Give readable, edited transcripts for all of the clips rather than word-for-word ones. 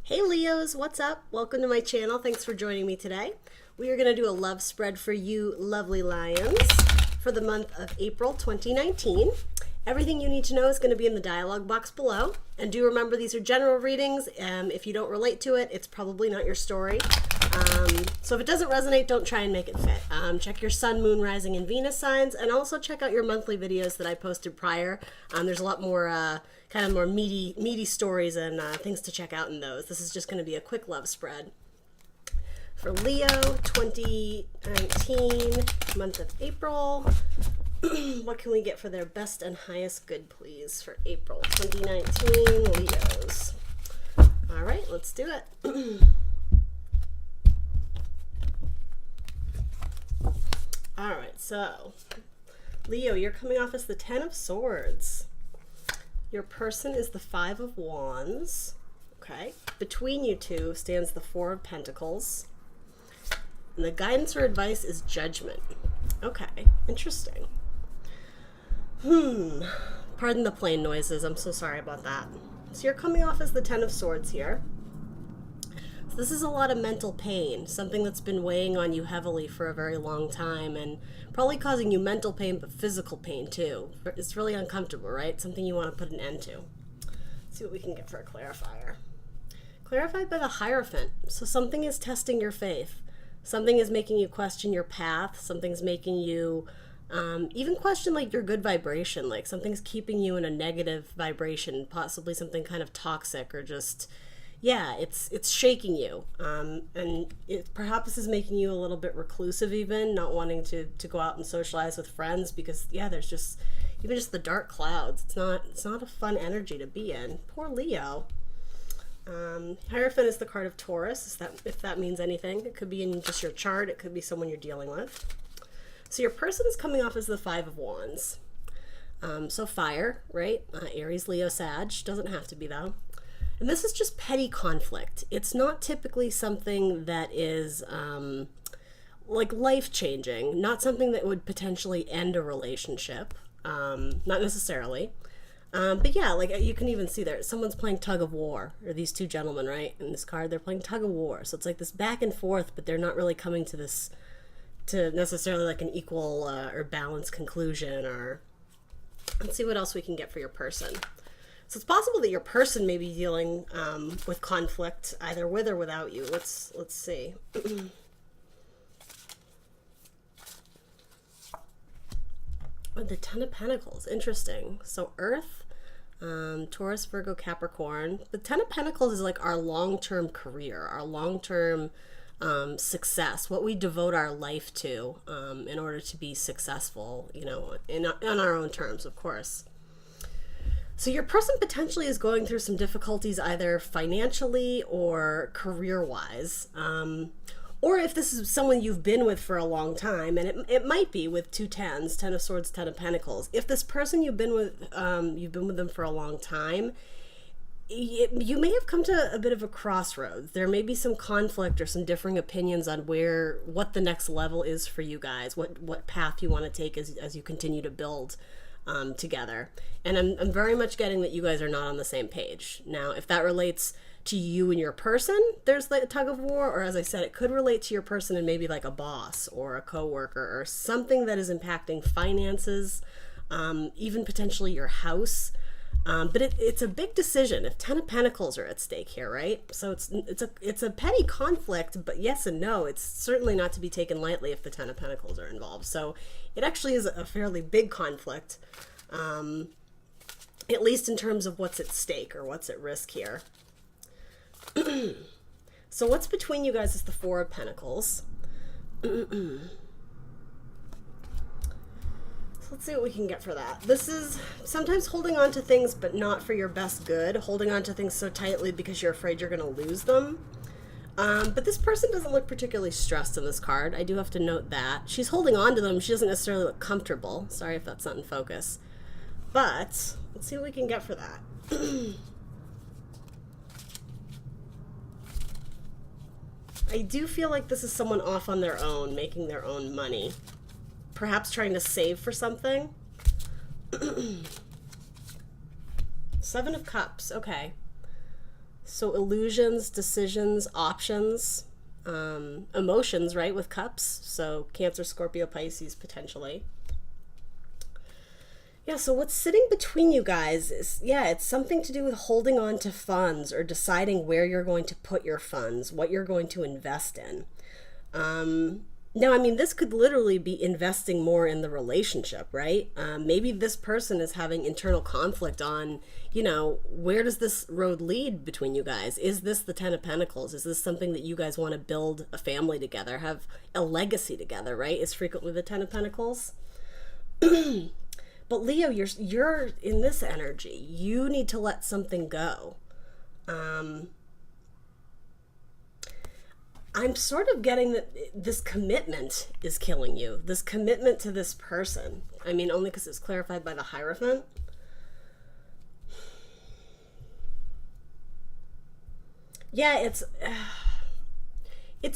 Hey Leos, what's up? Welcome to my channel. Thanks for joining me today. We are going to do a love spread for you lovely lions for the month of April 2019. Everything you need to know is going to be in the dialogue box below. And do remember, these are general readings. If you don't relate to it, it's probably not your story. So if it doesn't resonate, don't try and make it fit. Check your sun, moon, rising, and Venus signs, and also check out your monthly videos that I posted prior. There's a lot more kind of more meaty stories and things to check out in those. This is just going to be a quick love spread. For Leo, 2019, month of April. What can we get for their best and highest good, please, for April 2019 Leos? All right, let's do it. All right, so Leo, you're coming off as the 10 of Swords. Your person is the 5 of Wands. Okay. Between you two stands the 4 of Pentacles. And the guidance or advice is Judgment. Okay, interesting. Pardon the plane noises. I'm so sorry about that. So you're coming off as the 10 of Swords here. So this is a lot of mental pain, something that's been weighing on you heavily for a very long time and probably causing you mental pain, but physical pain too. It's really uncomfortable, right? Something you want to put an end to. Let's see what we can get for a clarifier. Clarified by the Hierophant. So something is testing your faith. Something is making you question your path. Something's making you even question like your good vibration. Like something's keeping you in a negative vibration, possibly something kind of toxic or just, yeah, it's shaking you. And it perhaps is making you a little bit reclusive even, not wanting to go out and socialize with friends because, yeah, there's just, even just the dark clouds. It's not a fun energy to be in. Poor Leo. Hierophant is the card of Taurus, if that means anything. It could be in just your chart. It could be someone you're dealing with. So your person is coming off as the 5 of Wands. So fire, right? Aries, Leo, Sag. Doesn't have to be though. And this is just petty conflict. It's not typically something that is like life-changing, not something that would potentially end a relationship. Not necessarily. But yeah, like you can even see there, someone's playing tug of war, or these two gentlemen, right? In this card, they're playing tug of war. So it's like this back and forth, but they're not really coming to this, to necessarily like an equal or balanced conclusion. Or let's see what else we can get for your person. So it's possible that your person may be dealing with conflict either with or without you. Let's see. The 10 of Pentacles, interesting. So Earth, Taurus, Virgo, Capricorn. The 10 of Pentacles is like our long-term career, our long-term success, what we devote our life to in order to be successful, you know, on our own terms, of course. So your person potentially is going through some difficulties either financially or career-wise. Or if this is someone you've been with for a long time, and it might be with two 10s, 10 of Swords, 10 of Pentacles. If this person you've been with them for a long time, you may have come to a bit of a crossroads. There may be some conflict or some differing opinions on what the next level is for you guys, what path you want to take as you continue to build together. And I'm very much getting that you guys are not on the same page. Now, if that relates to you and your person, there's like a tug of war, or as I said, it could relate to your person and maybe like a boss or a coworker or something that is impacting finances, even potentially your house. But it's a big decision if 10 of Pentacles are at stake here, right? So it's a petty conflict, but yes and no. It's certainly not to be taken lightly if the 10 of Pentacles are involved. So it actually is a fairly big conflict, at least in terms of what's at stake or what's at risk here. So what's between you guys is the 4 of Pentacles. So let's see what we can get for that. This is sometimes holding on to things, but not for your best good. Holding on to things so tightly because you're afraid you're going to lose them. But this person doesn't look particularly stressed in this card. I do have to note that. She's holding on to them. She doesn't necessarily look comfortable. Sorry if that's not in focus. But let's see what we can get for that. I do feel like this is someone off on their own, making their own money. Perhaps trying to save for something. 7 of Cups, okay. So illusions, decisions, options, emotions, right, with cups. So Cancer, Scorpio, Pisces, potentially. Yeah, so what's sitting between you guys is, yeah, it's something to do with holding on to funds or deciding where you're going to put your funds, what you're going to invest in. Now, I mean, this could literally be investing more in the relationship, right? Maybe this person is having internal conflict on, where does this road lead between you guys? Is this the Ten of Pentacles? Is this something that you guys want to build a family together, have a legacy together, right? Is frequently the Ten of Pentacles. But Leo, you're in this energy. You need to let something go. I'm sort of getting that this commitment is killing you. This commitment to this person. I mean, only because it's clarified by the Hierophant. Yeah, it's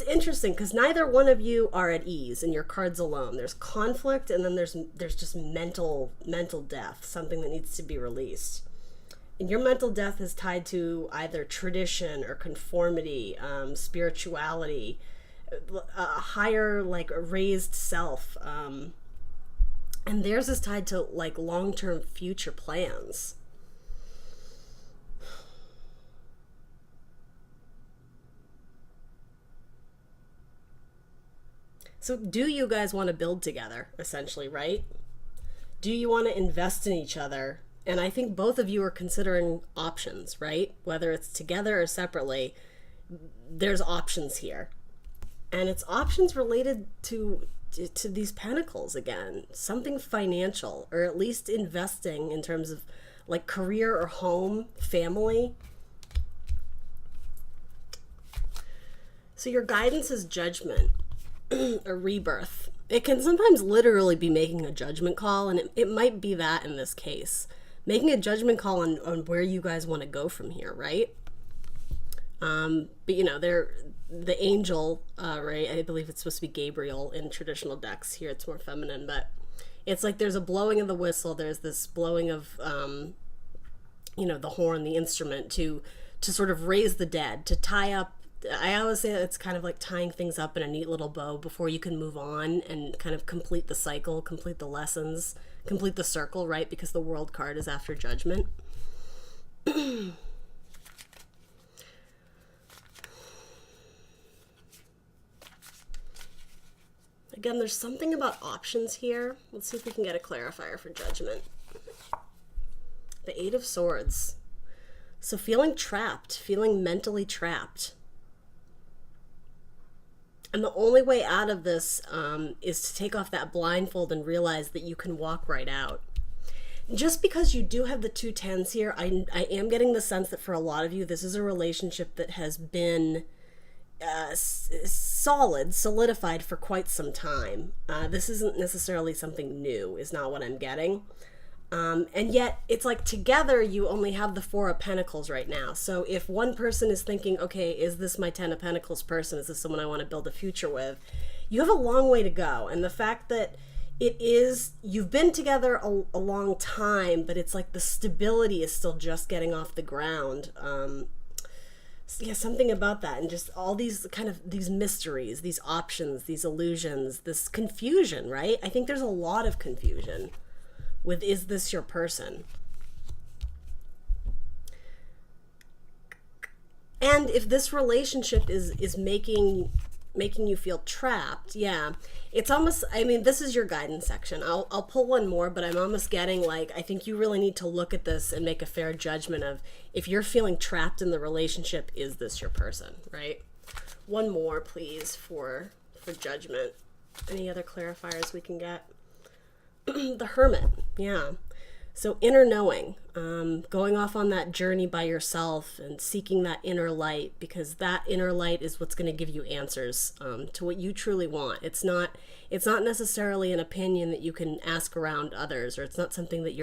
interesting because neither one of you are at ease in your cards alone. There's conflict, and then there's just mental death, something that needs to be released. And your mental death is tied to either tradition or conformity, spirituality, a higher, like, raised self. And theirs is tied to, like, long-term future plans. So do you guys want to build together, essentially, right? Do you want to invest in each other? And I think both of you are considering options, right? Whether it's together or separately, there's options here. And it's options related to these pentacles again. Something financial, or at least investing in terms of like career or home, family. So your guidance is judgment. A rebirth. It can sometimes literally be making a judgment call, and it might be that in this case. Making a judgment call on where you guys want to go from here, right? But they're the angel, right? I believe it's supposed to be Gabriel in traditional decks. Here it's more feminine, but it's like there's a blowing of the whistle, there's this blowing of the horn, the instrument to sort of raise the dead, to tie up. I always say that it's kind of like tying things up in a neat little bow before you can move on and kind of complete the cycle, complete the lessons, complete the circle, right? Because the World card is after judgment. Again, there's something about options here. Let's see if we can get a clarifier for judgment. The Eight of Swords. So feeling trapped, feeling mentally trapped. And the only way out of this is to take off that blindfold and realize that you can walk right out. Just because you do have the 2 tens here, I am getting the sense that for a lot of you, this is a relationship that has been solidified for quite some time. This isn't necessarily something new, is not what I'm getting. And yet it's like together you only have the 4 of Pentacles right now. So if one person is thinking, okay, is this my 10 of Pentacles person? Is this someone I want to build a future with? You have a long way to go. And the fact that you've been together a long time, but it's like the stability is still just getting off the ground. Yeah, something about that. And just all these these mysteries, these options, these illusions, this confusion, right? I think there's a lot of confusion with, is this your person? And if this relationship is making you feel trapped, yeah, it's almost, I mean, this is your guidance section. I'll pull one more, but I'm almost getting like, I think you really need to look at this and make a fair judgment of if you're feeling trapped in the relationship, is this your person, right? One more, please, for judgment. Any other clarifiers we can get? The Hermit, yeah. So inner knowing, going off on that journey by yourself and seeking that inner light, because that inner light is what's going to give you answers to what you truly want. It's not necessarily an opinion that you can ask around others, or it's not something that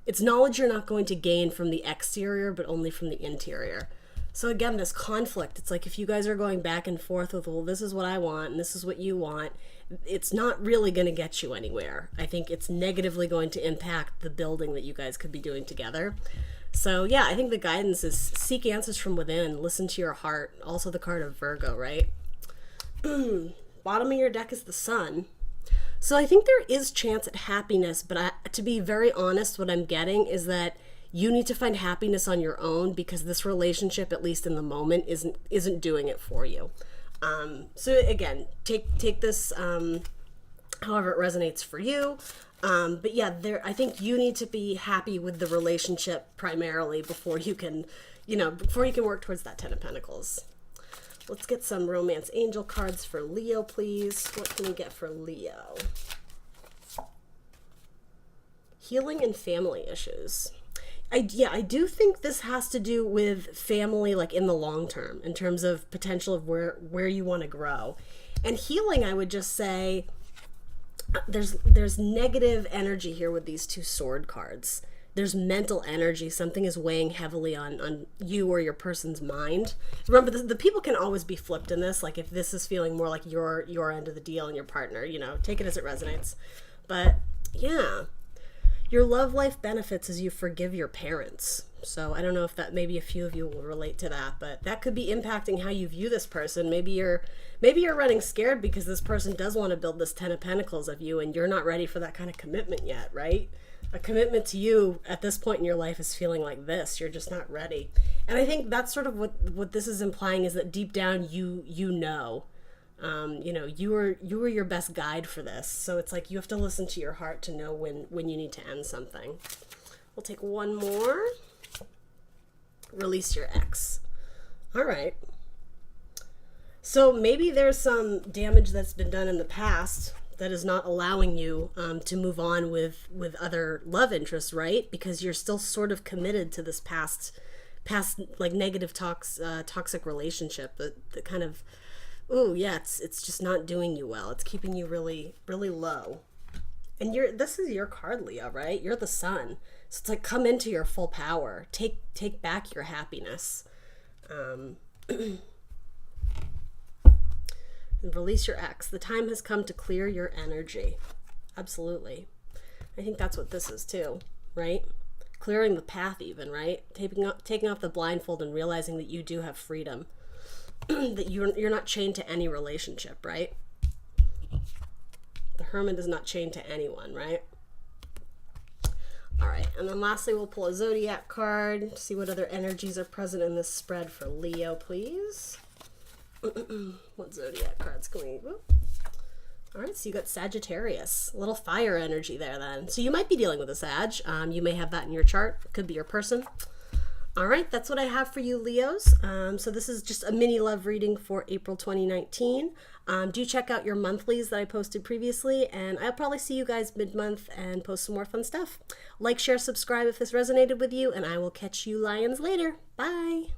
it's knowledge you're not going to gain from the exterior, but only from the interior. So again, this conflict, it's like if you guys are going back and forth with, well, this is what I want and this is what you want, it's not really going to get you anywhere. I think it's negatively going to impact the building that you guys could be doing together. So yeah, I think the guidance is seek answers from within, listen to your heart. Also the card of Virgo, right? Bottom of your deck is the Sun. So I think there is chance at happiness, but to be very honest, what I'm getting is that you need to find happiness on your own, because this relationship, at least in the moment, isn't doing it for you. So again, take this however it resonates for you. But yeah, I think you need to be happy with the relationship primarily before you can work towards that Ten of Pentacles. Let's get some romance angel cards for Leo, please. What can we get for Leo? Healing and family issues. I do think this has to do with family, like in the long term, in terms of potential of where you want to grow. And healing, I would just say, there's negative energy here with these two sword cards. There's mental energy. Something is weighing heavily on you or your person's mind. Remember, the people can always be flipped in this. Like if this is feeling more like your end of the deal and your partner, take it as it resonates. But yeah, your love life benefits as you forgive your parents. So I don't know if that, maybe a few of you will relate to that, but that could be impacting how you view this person. Maybe you're running scared because this person does want to build this Ten of Pentacles of you, and you're not ready for that kind of commitment yet, right? A commitment to you at this point in your life is feeling like this. You're just not ready. And I think that's sort of what this is implying, is that deep down you were your best guide for this. So it's like you have to listen to your heart to know when you need to end something. We'll take one more. Release your ex. All right. So maybe there's some damage that's been done in the past that is not allowing you to move on with other love interests, right? Because you're still sort of committed to this past like negative toxic relationship that kind of, it's just not doing you well. It's keeping you really, really low. And this is your card, Leo, right? You're the Sun. So it's like, come into your full power. Take back your happiness. And release your ex. The time has come to clear your energy. Absolutely. I think that's what this is too, right? Clearing the path even, right? Taking off the blindfold and realizing that you do have freedom. That you're not chained to any relationship, right? The Hermit is not chained to anyone, right? All right, and then lastly, we'll pull a Zodiac card, see what other energies are present in this spread for Leo, please. What Zodiac cards can we... All right, so you got Sagittarius. A little fire energy there then. So you might be dealing with a Sag. You may have that in your chart. Could be your person. All right, that's what I have for you, Leos. So this is just a mini love reading for April 2019. Do check out your monthlies that I posted previously, and I'll probably see you guys mid-month and post some more fun stuff. Like, share, subscribe if this resonated with you, and I will catch you lions later. Bye!